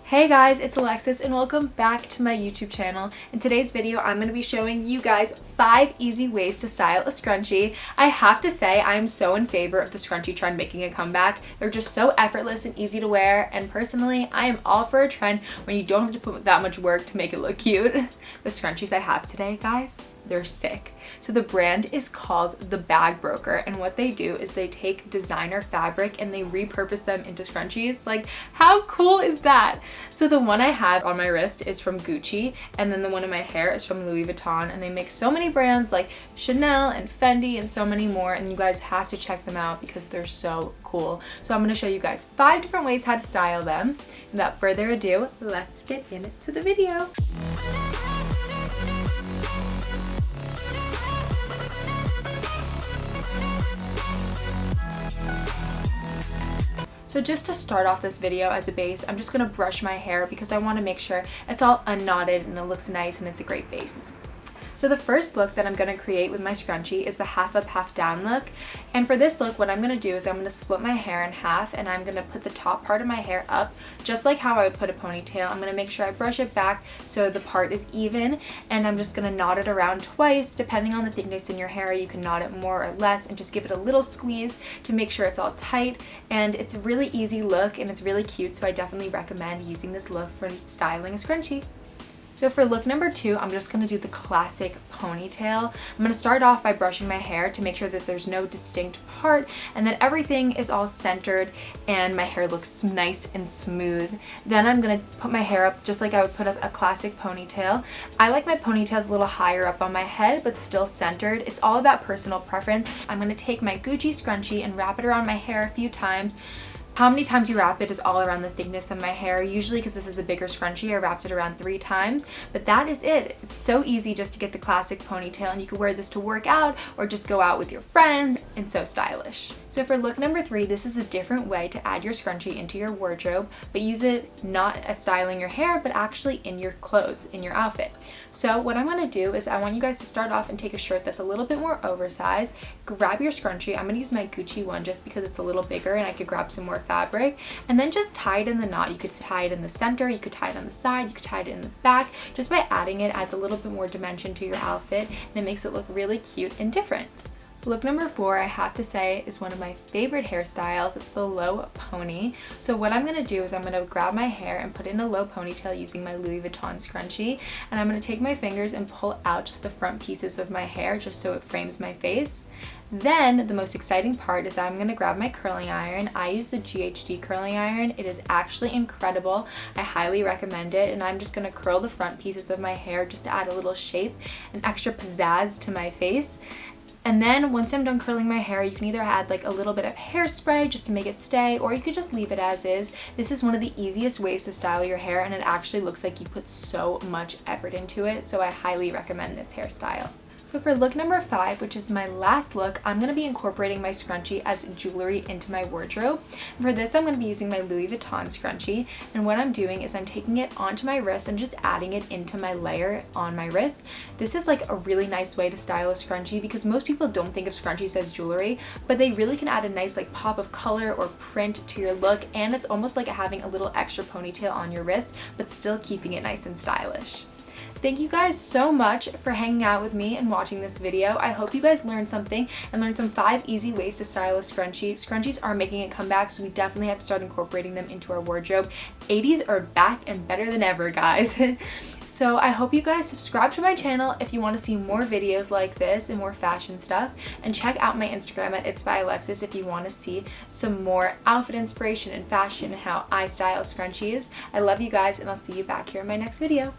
Hey guys, it's Alexis and welcome back to my YouTube channel. In today's video, I'm going to be showing you guys 5 easy ways to style a scrunchie. I have to say, I'm so in favor of the scrunchie trend making a comeback. They're just so effortless and easy to wear, and personally, I am all for a trend when you don't have to put that much work to make it look cute. The scrunchies I have today, guys, they're sick. So the brand is called The Bag Broker, and what they do is they take designer fabric and they repurpose them into scrunchies. Like, how cool is that? So the one I have on my wrist is from Gucci, and then the one in my hair is from Louis Vuitton, and they make so many brands like Chanel and Fendi and so many more, and you guys have to check them out because they're so cool. So I'm going to show you guys 5 different ways how to style them. Without further ado, let's get into the video. So just to start off this video as a base, I'm just going to brush my hair because I want to make sure it's all unknotted and it looks nice and it's a great base. So the first look that I'm going to create with my scrunchie is the half up, half down look. And for this look, what I'm going to do is I'm going to split my hair in half and I'm going to put the top part of my hair up just like how I would put a ponytail. I'm going to make sure I brush it back so the part is even, and I'm just going to knot it around twice. Depending on the thickness in your hair, you can knot it more or less and just give it a little squeeze to make sure it's all tight. And it's a really easy look and it's really cute, so I definitely recommend using this look for styling a scrunchie. So for look number 2, I'm just going to do the classic ponytail. I'm going to start off by brushing my hair to make sure that there's no distinct part and that everything is all centered and my hair looks nice and smooth. Then I'm going to put my hair up just like I would put up a classic ponytail. I like my ponytails a little higher up on my head but still centered. It's all about personal preference. I'm going to take my Gucci scrunchie and wrap it around my hair a few times. How many times you wrap it is all around the thickness of my hair. Usually, because this is a bigger scrunchie, I wrapped it around 3 times, but that is it. It's so easy just to get the classic ponytail, and you can wear this to work out or just go out with your friends, and so stylish. So for look number 3, this is a different way to add your scrunchie into your wardrobe, but use it not as styling your hair, but actually in your clothes, in your outfit. So what I'm going to do is I want you guys to start off and take a shirt that's a little bit more oversized, grab your scrunchie. I'm going to use my Gucci one just because it's a little bigger and I could grab some more fabric, and then just tie it in the knot. You could tie it in the center, you could tie it on the side, you could tie it in the back. Just by adding it adds a little bit more dimension to your outfit and it makes it look really cute and different. Look number 4, I have to say, is one of my favorite hairstyles. It's the low pony. So what I'm going to do is I'm going to grab my hair and put it in a low ponytail using my Louis Vuitton scrunchie, and I'm going to take my fingers and pull out just the front pieces of my hair just so it frames my face. Then the most exciting part is I'm going to grab my curling iron. I use the GHD curling iron. It is actually incredible. I highly recommend it, and I'm just going to curl the front pieces of my hair just to add a little shape and extra pizzazz to my face. And then once I'm done curling my hair, you can either add like a little bit of hairspray just to make it stay, or you could just leave it as is. This is one of the easiest ways to style your hair, and it actually looks like you put so much effort into it, so I highly recommend this hairstyle. So for look number 5, which is my last look, I'm going to be incorporating my scrunchie as jewelry into my wardrobe. And for this, I'm going to be using my Louis Vuitton scrunchie, and what I'm doing is I'm taking it onto my wrist and just adding it into my layer on my wrist. This is like a really nice way to style a scrunchie because most people don't think of scrunchies as jewelry, but they really can add a nice like pop of color or print to your look, and it's almost like having a little extra ponytail on your wrist but still keeping it nice and stylish. Thank you guys so much for hanging out with me and watching this video. I hope you guys learned something and learned some 5 easy ways to style a scrunchie. Scrunchies are making a comeback, so we definitely have to start incorporating them into our wardrobe. 80s are back and better than ever, guys. So I hope you guys subscribe to my channel if you want to see more videos like this and more fashion stuff, and check out my Instagram at itsbyalexis if you want to see some more outfit inspiration and fashion and how I style scrunchies. I love you guys, and I'll see you back here in my next video.